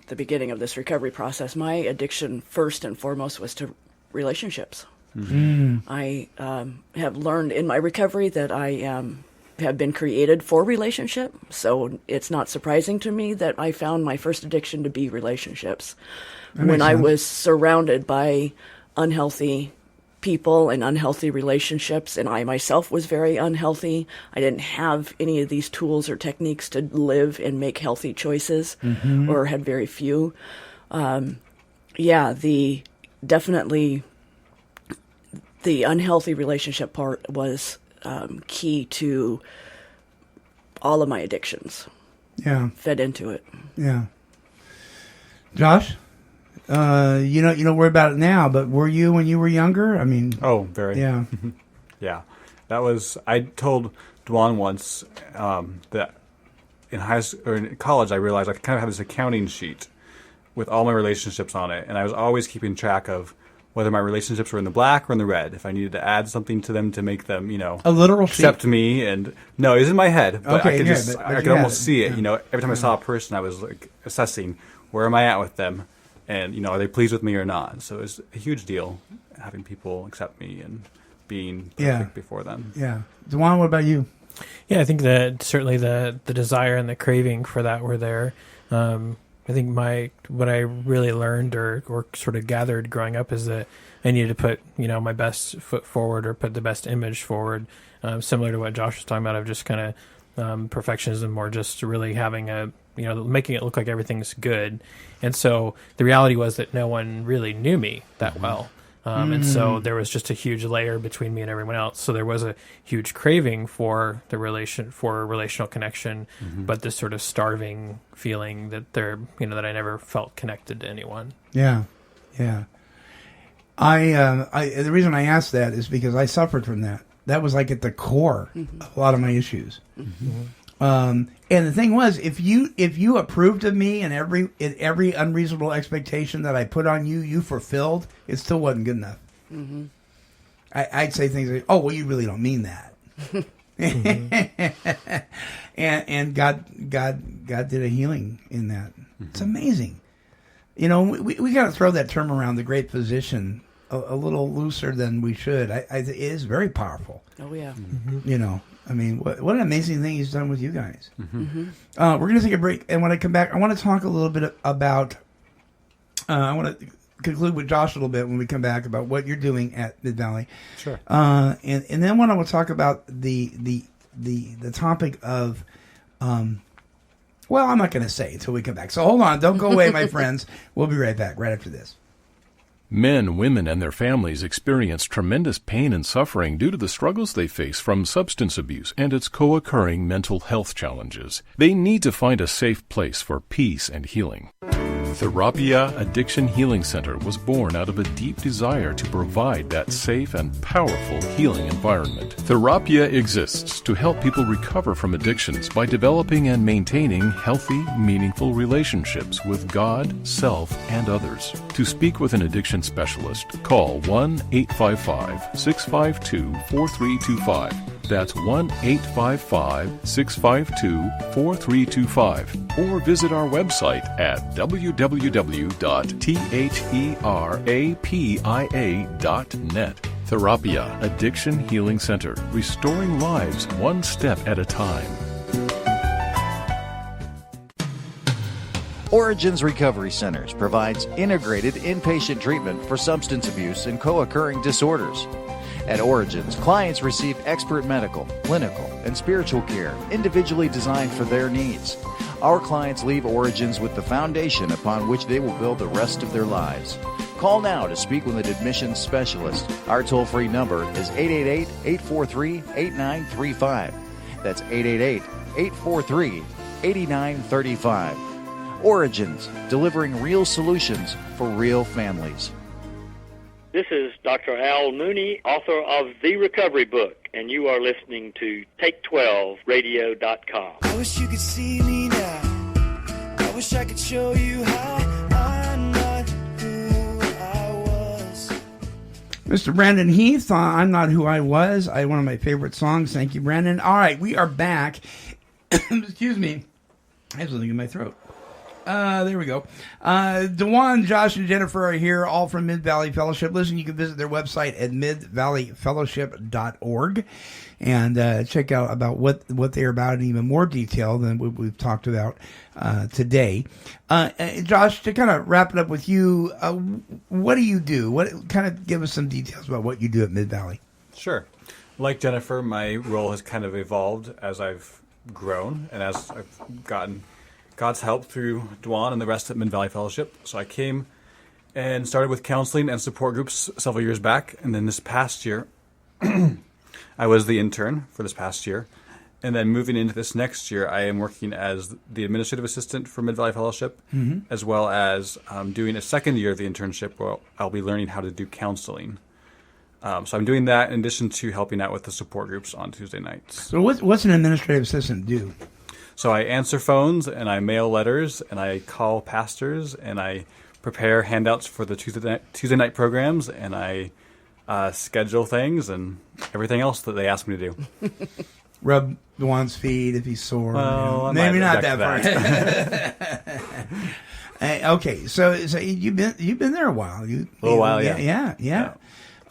Speaker 14: the beginning of this recovery process, my addiction first and foremost was to relationships. I have learned in my recovery that I have been created for relationship, so it's not surprising to me that I found my first addiction to be relationships. When I was surrounded by unhealthy people and unhealthy relationships, and I myself was very unhealthy. I didn't have any of these tools or techniques to live and make healthy choices, or had very few. Definitely the unhealthy relationship part was key to all of my addictions.
Speaker 12: Yeah.
Speaker 14: Fed into it.
Speaker 12: Yeah. Josh? You don't worry about it now, but were you when you were younger? I mean,
Speaker 17: very.
Speaker 12: Yeah.
Speaker 17: Yeah. That was, I told Duan once that in high school or in college, I realized I kind of have this accounting sheet with all my relationships on it, and I was always keeping track of whether my relationships were in the black or in the red. If I needed to add something to them to make them,
Speaker 12: a literal
Speaker 17: accept
Speaker 12: sheet?
Speaker 17: me, and no, it was in my head, but I could I could almost see it.
Speaker 12: Yeah.
Speaker 17: Every time I saw a person, I was like assessing where am I at with them. And, are they pleased with me or not? So it's a huge deal having people accept me and being perfect before them.
Speaker 12: Yeah. Duan, what about you?
Speaker 13: Yeah, I think that certainly the desire and the craving for that were there. I think what I really learned or sort of gathered growing up is that I needed to put, my best foot forward or put the best image forward, similar to what Josh was talking about of just kind of perfectionism or just really having making it look like everything's good. And so the reality was that no one really knew me that well. And so there was just a huge layer between me and everyone else. So there was a huge craving for relational connection, but this sort of starving feeling that that I never felt connected to anyone.
Speaker 12: Yeah. Yeah. The reason I asked that is because I suffered from that. That was like at the core of a lot of my issues. And the thing was, if you approved of me and every unreasonable expectation that I put on you, you fulfilled, it still wasn't good enough. I'd say things like, "Oh, well, you really don't mean that." and God did a healing in that. It's amazing. You know, we got to throw that term around, the great physician, a little looser than we should. It is very powerful.
Speaker 14: Oh yeah.
Speaker 12: You know, I mean, what an amazing thing he's done with you guys. We're going to take a break, and when I come back, I want to talk a little bit about. I want to conclude with Josh a little bit when we come back about what you're doing at Mid Valley.
Speaker 17: Sure.
Speaker 12: And then when I will talk about the topic of. Well, I'm not going to say until we come back. So hold on. Don't go away, my friends. We'll be right back right after this.
Speaker 18: Men, women, and their families experience tremendous pain and suffering due to the struggles they face from substance abuse and its co-occurring mental health challenges. They need to find a safe place for peace and healing. Therapia Addiction Healing Center was born out of a deep desire to provide that safe and powerful healing environment. Therapia exists to help people recover from addictions by developing and maintaining healthy, meaningful relationships with God, self, and others. To speak with an addiction specialist, call 1-855-652-4325. That's 1-855-652-4325. Or visit our website at www.therapia.net. Therapia Addiction Healing Center, restoring lives one step at a time.
Speaker 19: Origins Recovery Centers provides integrated inpatient treatment for substance abuse and co-occurring disorders. At Origins, clients receive expert medical, clinical, and spiritual care individually designed for their needs. Our clients leave Origins with the foundation upon which they will build the rest of their lives. Call now to speak with an admissions specialist. Our toll-free number is 888-843-8935. That's 888-843-8935. Origins, delivering real solutions for real families.
Speaker 20: This is Dr. Al Mooney, author of The Recovery Book, and you are listening to Take12Radio.com.
Speaker 16: I wish you could see me now. I wish I could show you how I'm not who I was.
Speaker 12: Mr. Brandon Heath, I'm Not Who I Was. One of my favorite songs. Thank you, Brandon. All right, we are back. Excuse me. I have something in my throat. There we go. Duan, Josh, and Jennifer are here, all from Mid Valley Fellowship. Listen, you can visit their website at midvalleyfellowship.org and check out about what they're about in even more detail than what we've talked about today. Josh, to kind of wrap it up with you, what do you do? What kind of give us some details about what you do at Mid Valley?
Speaker 17: Sure. Like Jennifer, my role has kind of evolved as I've grown and as I've gotten God's help through Duan and the rest of Mid Valley Fellowship. So I came and started with counseling and support groups several years back. And then this past year, I was the intern for this past year. And then moving into this next year, I am working as the administrative assistant for Mid Valley Fellowship, as well as doing a second year of the internship where I'll be learning how to do counseling. So I'm doing that in addition to helping out with the support groups on Tuesday nights.
Speaker 12: So what's an administrative assistant do?
Speaker 17: So I answer phones, and I mail letters, and I call pastors, and I prepare handouts for the Tuesday night programs, and I schedule things and everything else that they ask me to do.
Speaker 12: Rub Duan's feet if he's sore.
Speaker 17: Well,
Speaker 12: maybe not that far. Okay, so you've been there a while.
Speaker 17: A little while, yeah.
Speaker 12: Yeah.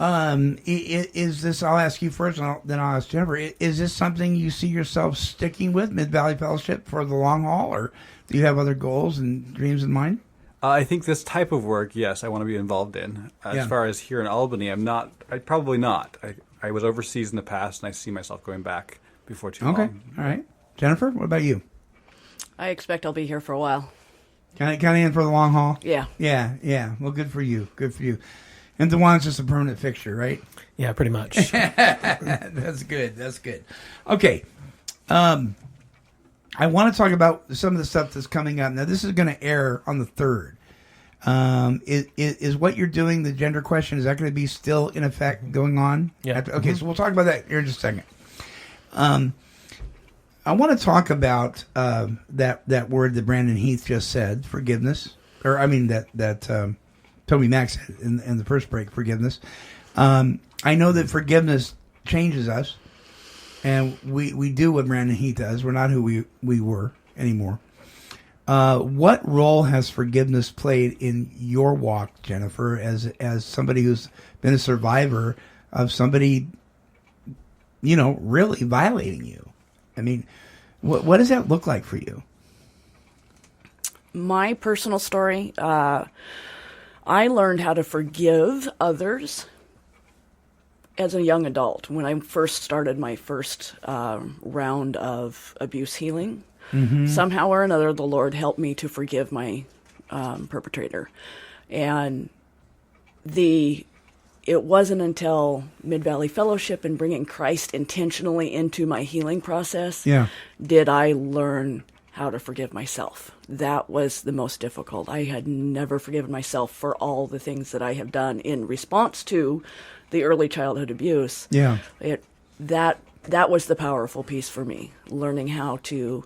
Speaker 12: Is this? I'll ask you first, and then I'll ask Jennifer. Is this something you see yourself sticking with, Mid Valley Fellowship, for the long haul, or do you have other goals and dreams in mind?
Speaker 17: I think this type of work, yes, I want to be involved in. As far as here in Albany, I'm not. Probably not. I was overseas in the past, and I see myself going back before too long.
Speaker 12: Okay, all right. Jennifer, what about you?
Speaker 14: I expect I'll be here for a while.
Speaker 12: Kind of in for the long haul?
Speaker 14: Yeah.
Speaker 12: Yeah. Well, good for you. And Duan's just a permanent fixture, right?
Speaker 13: Yeah, pretty much.
Speaker 12: That's good. Okay. I want to talk about some of the stuff that's coming up. Now, this is going to air on the 3rd. Is what you're doing, the gender question, is that going to be still in effect going on?
Speaker 13: Yeah.
Speaker 12: Okay, so we'll talk about that here in just a second. I want to talk about that word that Brandon Heath just said, forgiveness. Or, I mean, that Toby Mack said in the first break, forgiveness. I know that forgiveness changes us, and we do what Brandon Heath does. We're not who we were anymore. What role has forgiveness played in your walk, Jennifer, as somebody who's been a survivor of somebody, really violating you? I mean, what does that look like for you?
Speaker 14: My personal story, I learned how to forgive others as a young adult. When I first started my first round of abuse healing, somehow or another, the Lord helped me to forgive my perpetrator. And it wasn't until Mid-Valley Fellowship and bringing Christ intentionally into my healing process did I learn how to forgive myself. That was the most difficult. I had never forgiven myself for all the things that I have done in response to the early childhood abuse.
Speaker 12: Yeah.
Speaker 14: That was the powerful piece for me, learning how to...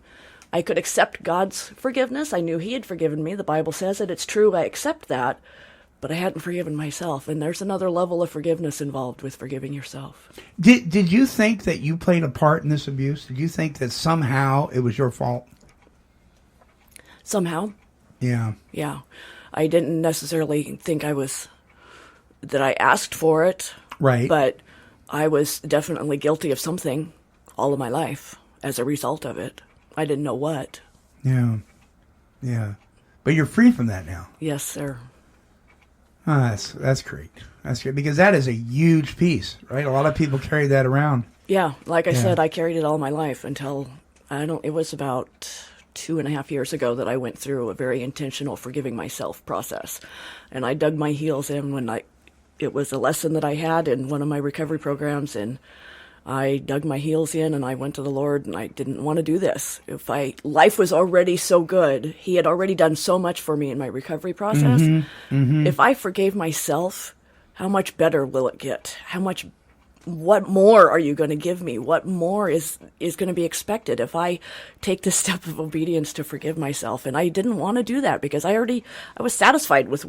Speaker 14: I could accept God's forgiveness. I knew He had forgiven me. The Bible says it. It's true. I accept that. But I hadn't forgiven myself. And there's another level of forgiveness involved with forgiving yourself.
Speaker 12: Did you think that you played a part in this abuse? Did you think that somehow it was your fault?
Speaker 14: Somehow.
Speaker 12: Yeah.
Speaker 14: Yeah. I didn't necessarily think that I asked for it.
Speaker 12: Right.
Speaker 14: But I was definitely guilty of something all of my life as a result of it. I didn't know what.
Speaker 12: Yeah. Yeah. But you're free from that now.
Speaker 14: Yes, sir.
Speaker 12: Oh, that's great. That's great, because that is a huge piece, right? A lot of people carry that around.
Speaker 14: Yeah. Like I said, I carried it all my life until, it was about 2.5 years ago that I went through a very intentional forgiving myself process. And I dug my heels in when it was a lesson that I had in one of my recovery programs, and I dug my heels in and I went to the Lord, and I didn't want to do this. Life was already so good. He had already done so much for me in my recovery process. If I forgave myself, how much better will it get? What more are you going to give me? What more is going to be expected if I take the step of obedience to forgive myself? And I didn't want to do that because I was satisfied with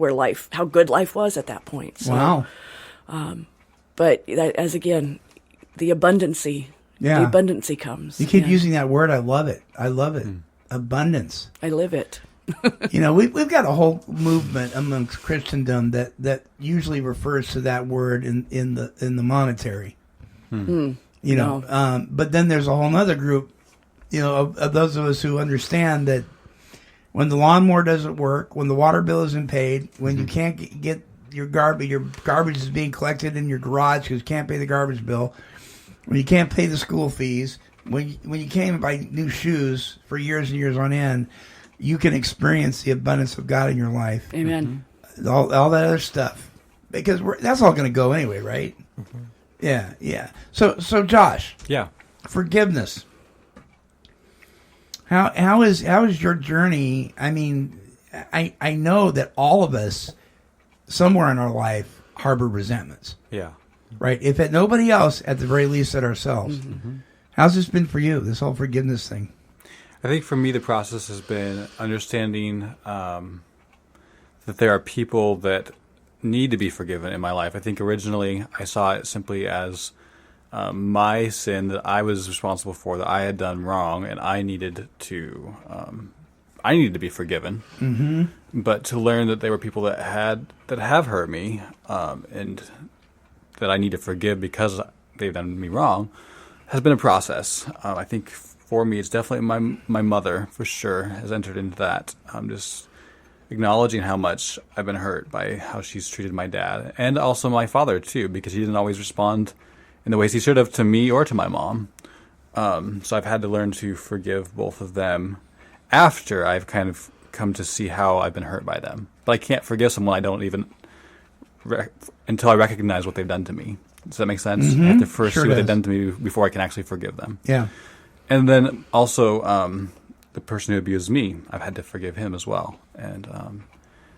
Speaker 14: how good life was at that point. So,
Speaker 12: wow.
Speaker 14: But the abundancy. Yeah. The abundancy comes.
Speaker 12: You keep using that word. I love it. Abundance.
Speaker 14: I live it.
Speaker 12: We've got a whole movement amongst Christendom that usually refers to that word in the monetary. But then there's a whole other group, of those of us who understand that when the lawnmower doesn't work, when the water bill isn't paid, when you can't get your garbage is being collected in your garage because you can't pay the garbage bill, when you can't pay the school fees, when you can't even buy new shoes for years and years on end, you can experience the abundance of God in your life.
Speaker 14: Amen.
Speaker 12: All that other stuff, because that's all going to go anyway, right? Yeah. So Josh.
Speaker 17: Yeah.
Speaker 12: Forgiveness. How is your journey? I mean, I know that all of us, somewhere in our life, harbor resentments.
Speaker 17: Yeah.
Speaker 12: Right. If at nobody else, at the very least at ourselves. How's this been for you? This whole forgiveness thing.
Speaker 17: I think for me, the process has been understanding that there are people that need to be forgiven in my life. I think originally I saw it simply as my sin that I was responsible for, that I had done wrong, and I needed to be forgiven. But to learn that there were people that have hurt me, and that I need to forgive because they've done me wrong, has been a process. I think for me, it's definitely my mother, for sure, has entered into that. Just acknowledging how much I've been hurt by how she's treated my dad, and also my father, too, because he didn't always respond in the ways he should have to me or to my mom. So I've had to learn to forgive both of them after I've kind of come to see how I've been hurt by them. But I can't forgive someone I don't even until I recognize what they've done to me. Does that make sense? I have to first see what they've done to me before I can actually forgive them.
Speaker 12: Yeah.
Speaker 17: And then also the person who abused me, I've had to forgive him as well. And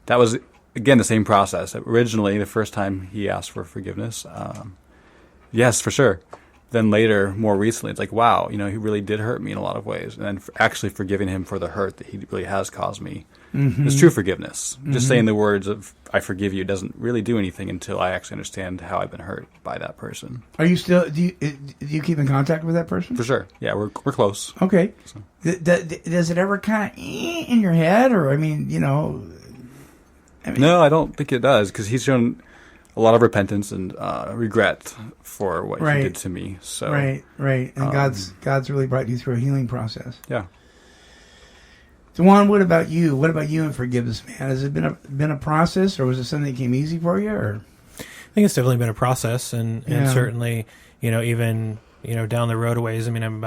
Speaker 17: that was again, the same process. Originally, the first time he asked for forgiveness, yes, for sure. Then later, more recently, it's like, wow, he really did hurt me in a lot of ways. And then actually forgiving him for the hurt that he really has caused me is true forgiveness. Just saying the words of "I forgive you" doesn't really do anything until I actually understand how I've been hurt by that person.
Speaker 12: Are you still? Do you keep in contact with that person?
Speaker 17: For sure. Yeah, we're close.
Speaker 12: Okay.
Speaker 17: So.
Speaker 12: Does it ever kind of in your head, or I mean,
Speaker 17: No, I don't think it does, because he's shown a lot of repentance and regret for what he did to me. So
Speaker 12: right, and God's really brought you through a healing process.
Speaker 17: Yeah.
Speaker 12: Duan, what about you? What about you in forgiveness, man? Has it been a process, or was it something that came easy for you? Or
Speaker 13: I think it's definitely been a process, and certainly, even down the road a ways. I mean,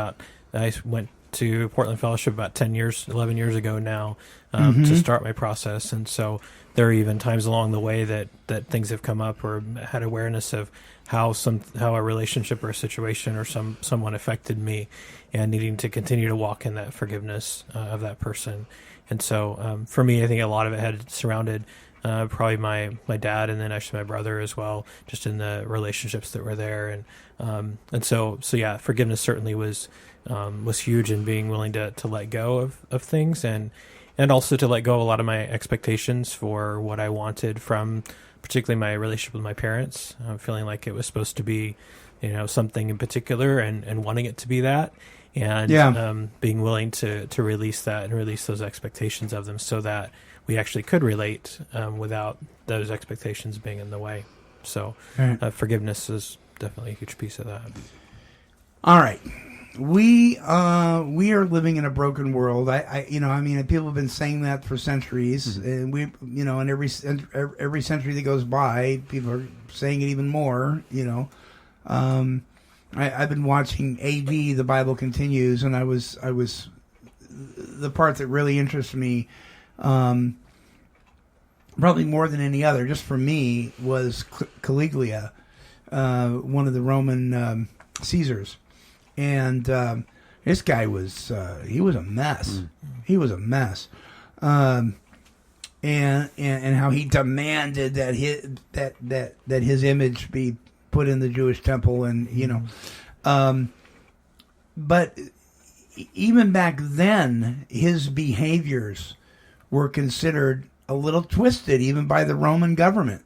Speaker 13: I went to Portland Fellowship about 11 years ago now to start my process, and so there are even times along the way that things have come up or had awareness of how a relationship or a situation or someone affected me, and needing to continue to walk in that forgiveness of that person. And so for me, I think a lot of it had surrounded probably my dad, and then actually my brother as well, just in the relationships that were there. And so yeah, forgiveness certainly was huge in being willing to let go of things, and also to let go of a lot of my expectations for what I wanted from particularly my relationship with my parents, feeling like it was supposed to be, something in particular, and wanting it to be that, and being willing to release that and release those expectations of them, so that we actually could relate without those expectations being in the way. So forgiveness is definitely a huge piece of that.
Speaker 12: All right. We are living in a broken world. People have been saying that for centuries, and and every century that goes by, people are saying it even more. I've been watching AV, The Bible Continues, and I was the part that really interests me, probably more than any other, just for me, was Caligula, one of the Roman Caesars. And this guy was he was a mess. He was a mess. And how he demanded that his image be put in the Jewish temple, and but even back then, his behaviors were considered a little twisted, even by the Roman government.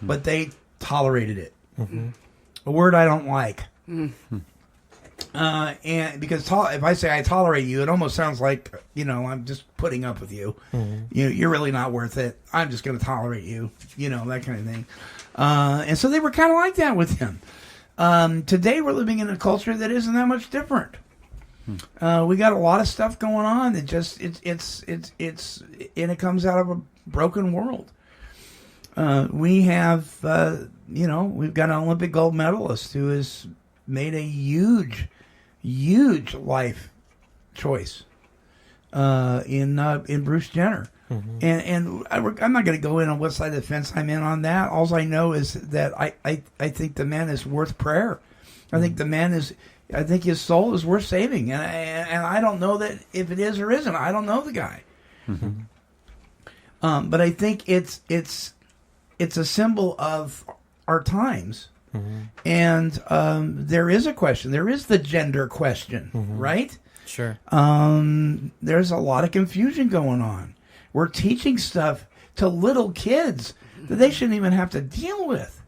Speaker 12: But they tolerated it. A word I don't like. And because if I say I tolerate you, it almost sounds like I'm just putting up with you. You're really not worth it. I'm just going to tolerate you. That kind of thing. And so they were kind of like that with him. Today we're living in a culture that isn't that much different. We got a lot of stuff going on that just and it comes out of a broken world. We have we've got an Olympic gold medalist who has made a huge life choice in Bruce Jenner. And I'm not going to go in on what side of the fence I'm in on that. All I know is that I think the man is worth prayer. I think I think his soul is worth saving, and I don't know that if it is or isn't. I don't know the guy, but I think it's a symbol of our times. And there is a question. There is the gender question, right?
Speaker 13: Sure.
Speaker 12: There's a lot of confusion going on. We're teaching stuff to little kids that they shouldn't even have to deal with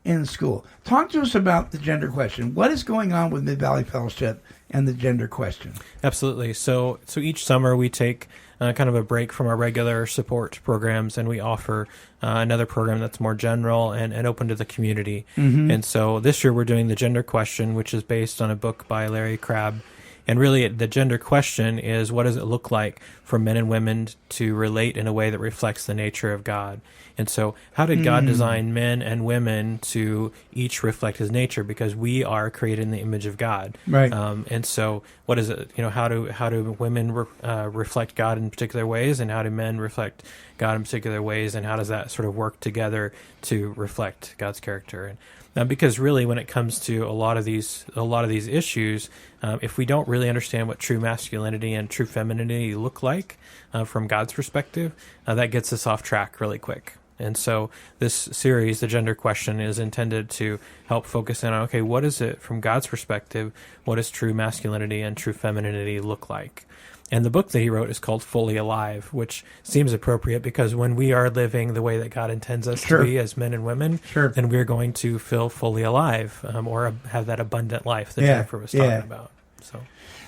Speaker 12: in school. Talk to us about the gender question. What is going on with Mid-Valley Fellowship and the gender question?
Speaker 13: Absolutely. So each summer we take kind of a break from our regular support programs, and we offer another program that's more general and open to the community. And so this year we're doing the gender question, which is based on a book by Larry Crabb. And really, the gender question is, what does it look like for men and women to relate in a way that reflects the nature of God? And so how did God design men and women to each reflect his nature? Because we are created in the image of God.
Speaker 12: Right.
Speaker 13: And so what is it? How do women reflect God in particular ways, and how do men reflect God in particular ways, and how does that sort of work together to reflect God's character? Because really, when it comes to a lot of these issues, if we don't really understand what true masculinity and true femininity look like from God's perspective, that gets us off track really quick. And so this series, The Gender Question, is intended to help focus in on, okay, what is it from God's perspective? What does true masculinity and true femininity look like? And the book that he wrote is called Fully Alive, which seems appropriate because when we are living the way that God intends us to be as men and women, then we're going to feel fully alive or have that abundant life that Jennifer was talking about.
Speaker 12: So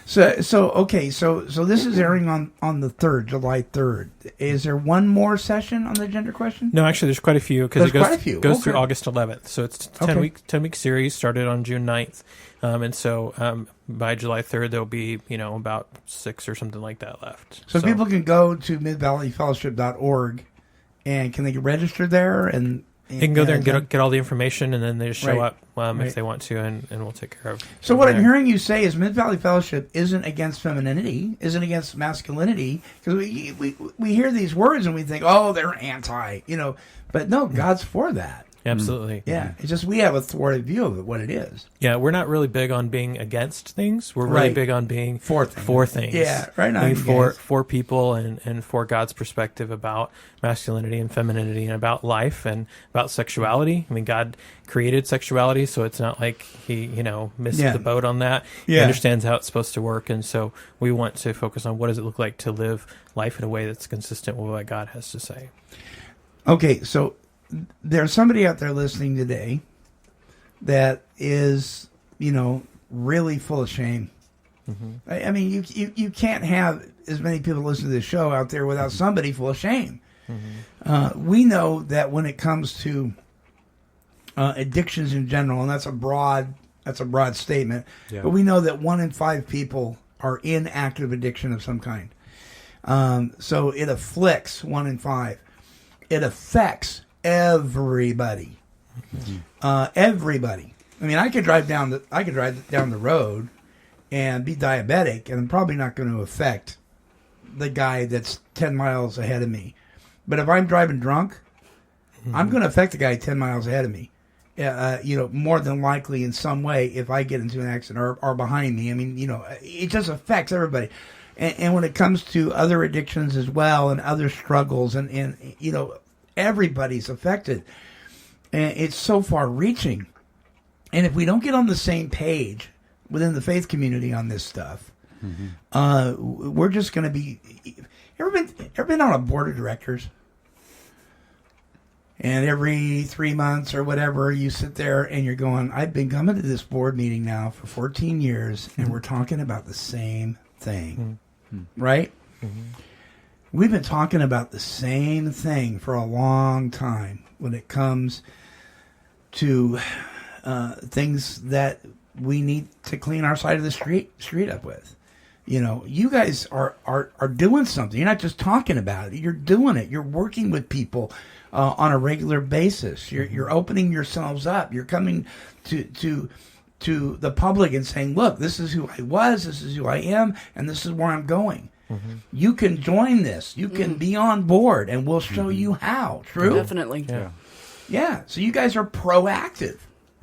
Speaker 12: this is airing on the 3rd, July 3rd. Is there one more session on the gender question?
Speaker 13: No, actually, there's quite a few because it goes through August 11th. So it's a 10-week series, started on June 9th. And so by July 3rd, there'll be, about 6 or something like that left.
Speaker 12: So people can go to midvalleyfellowship.org and can they get registered there? And
Speaker 13: they can go there and get all the information, and then they just show up if they want to, and we'll take care of it.
Speaker 12: So what I'm hearing you say is Mid Valley Fellowship isn't against femininity, isn't against masculinity, because we hear these words and we think, oh, they're anti, but no, God's for that.
Speaker 13: Absolutely.
Speaker 12: Yeah. It's just we have a thwarted view of it, what it is.
Speaker 13: Yeah, we're not really big on being against things. We're really big on being for things.
Speaker 12: Yeah, right on.
Speaker 13: For people and for God's perspective about masculinity and femininity and about life and about sexuality. I mean, God created sexuality, so it's not like he, missed the boat on that. He understands how it's supposed to work, and so we want to focus on what does it look like to live life in a way that's consistent with what God has to say.
Speaker 12: Okay, so there's somebody out there listening today that is, really full of shame. Mm-hmm. I mean, you can't have as many people listen to this show out there without somebody full of shame. Mm-hmm. We know that when it comes to addictions in general, and that's a broad statement, but we know that 1 in 5 people are in active addiction of some kind. So it afflicts 1 in 5. It affects everybody. Everybody. I mean, I could drive down the road and be diabetic, and I'm probably not going to affect the guy that's 10 miles ahead of me. But if I'm driving drunk, I'm going to affect the guy 10 miles ahead of me. More than likely in some way if I get into an accident or behind me. I mean, it just affects everybody. And when it comes to other addictions as well and other struggles and everybody's affected. And it's so far-reaching. And if we don't get on the same page within the faith community on this stuff, we're just going to be... Ever been on a board of directors? And every 3 months or whatever, you sit there and you're going, I've been coming to this board meeting now for 14 years, and we're talking about the same thing. Right? We've been talking about the same thing for a long time when it comes to things that we need to clean our side of the street up with. You guys are doing something. You're not just talking about it. You're doing it. You're working with people on a regular basis. You're opening yourselves up. You're coming to the public and saying, look, this is who I was, this is who I am, and this is where I'm going. You can join this. You can be on board, and we'll show you how. True?
Speaker 14: Definitely.
Speaker 12: Yeah. So you guys are proactive.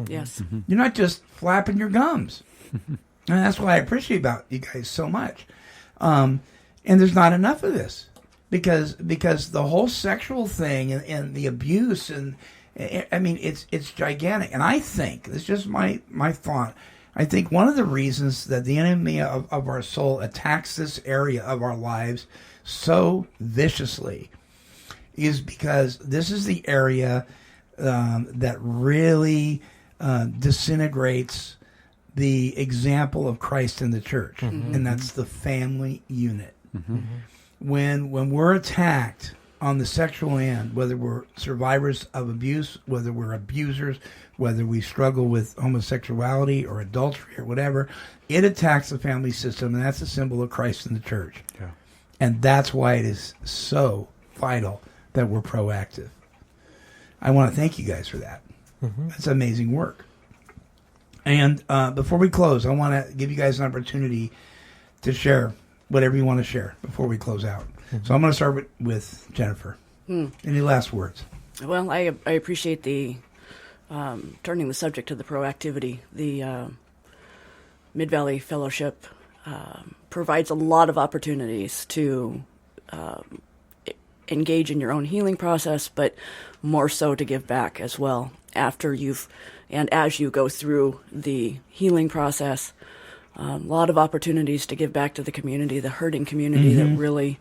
Speaker 14: Yes.
Speaker 12: You're not just flapping your gums. And that's what I appreciate about you guys so much. And there's not enough of this because the whole sexual thing and the abuse and I mean it's gigantic. And I think it's just my thought. I think one of the reasons that the enemy of our soul attacks this area of our lives so viciously is because this is the area that really disintegrates the example of Christ in the church, and that's the family unit. When we're attacked on the sexual end, whether we're survivors of abuse, whether we're abusers, whether we struggle with homosexuality or adultery or whatever, it attacks the family system, and that's a symbol of Christ in the church.
Speaker 17: Yeah.
Speaker 12: And that's why it is so vital that we're proactive. I want to thank you guys for that. That's amazing work. And before we close, I want to give you guys an opportunity to share whatever you want to share before we close out. So I'm going to start with Jennifer. Any last words?
Speaker 14: Well, I appreciate the turning the subject to the proactivity, the Mid-Valley Fellowship provides a lot of opportunities to engage in your own healing process, but more so to give back as well after and as you go through the healing process. A lot of opportunities to give back to the community, the hurting community that really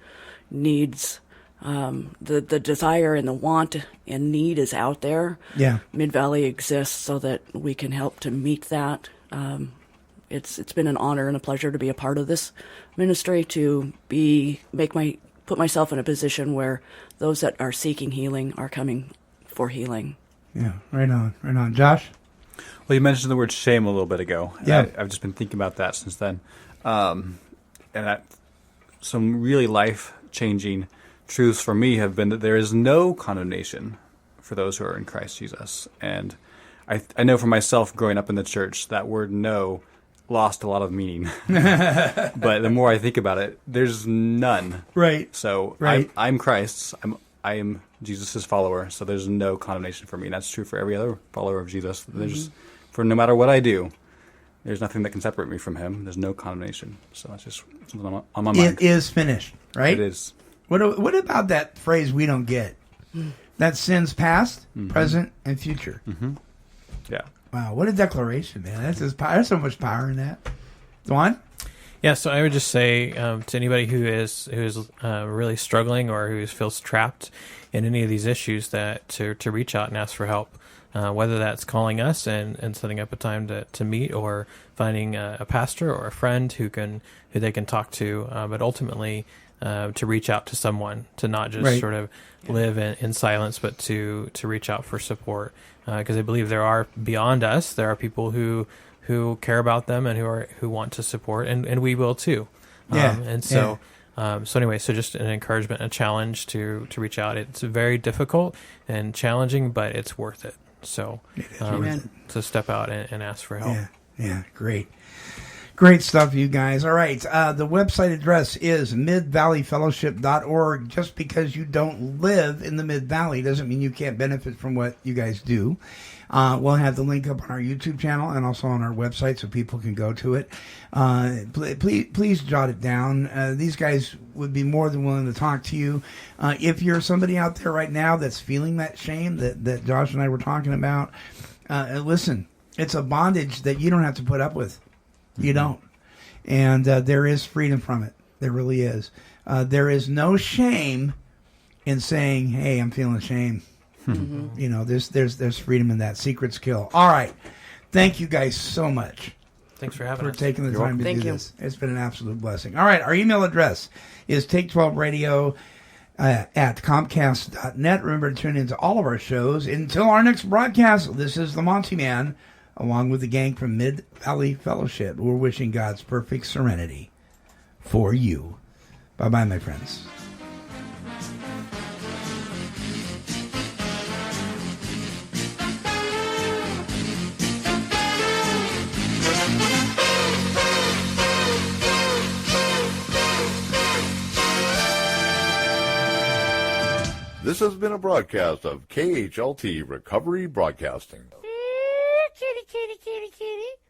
Speaker 14: needs the desire and the want and need is out there.
Speaker 12: Yeah.
Speaker 14: Mid-Valley exists so that we can help to meet that. It's been an honor and a pleasure to be a part of this ministry, to put myself in a position where those that are seeking healing are coming for healing.
Speaker 12: Yeah, right on. Josh?
Speaker 17: Well, you mentioned the word shame a little bit ago.
Speaker 12: Yeah.
Speaker 17: I've just been thinking about that since then. And some really life-changing truths for me have been that there is no condemnation for those who are in Christ Jesus. And I know for myself, growing up in the church, that word "no" lost a lot of meaning. But the more I think about it, there's none.
Speaker 12: Right.
Speaker 17: So
Speaker 12: right.
Speaker 17: I'm Christ's. I am Jesus' follower. So there's no condemnation for me. And that's true for every other follower of Jesus. There's for no matter what I do, there's nothing that can separate me from him. There's no condemnation. So that's just something on my mind.
Speaker 12: It is finished, right?
Speaker 17: It is.
Speaker 12: What about that phrase we don't get? That sin's past, present, and future.
Speaker 17: Yeah.
Speaker 12: Wow, what a declaration, man. There's so much power in that. Duan?
Speaker 13: Yeah, so I would just say to anybody who is really struggling or who feels trapped in any of these issues, that to reach out and ask for help, whether that's calling us and setting up a time to meet, or finding a pastor or a friend who they can talk to, but ultimately to reach out to someone, to not just sort of live in silence, but to reach out for support, because I believe there are beyond us. There are people who care about them and who want to support, and we will too. So just an encouragement, a challenge to reach out. It's very difficult and challenging, but it's worth it. So to step out and ask for help.
Speaker 12: Yeah, great stuff, you guys. All right, the website address is midvalleyfellowship.org. Just because you don't live in the Mid-Valley doesn't mean you can't benefit from what you guys do. We'll have the link up on our YouTube channel and also on our website so people can go to it. Please jot it down. These guys would be more than willing to talk to you. If you're somebody out there right now that's feeling that shame that Josh and I were talking about, listen, it's a bondage that you don't have to put up with. You don't. And there is freedom from it. There really is. There is no shame in saying, hey, I'm feeling shame. You know, there's freedom in that. Secrets kill. All right. Thank you guys so much.
Speaker 13: Thanks for having us.
Speaker 12: For taking the time to do
Speaker 14: you.
Speaker 12: this. It's been an absolute blessing. All right. Our email address is take12radio at comcast.net. Remember to tune into all of our shows. Until our next broadcast, this is the Monty Man, along with the gang from Mid-Valley Fellowship. We're wishing God's perfect serenity for you. Bye-bye, my friends.
Speaker 10: This has been a broadcast of KHLT Recovery Broadcasting.
Speaker 7: Kitty, kitty, kitty, kitty.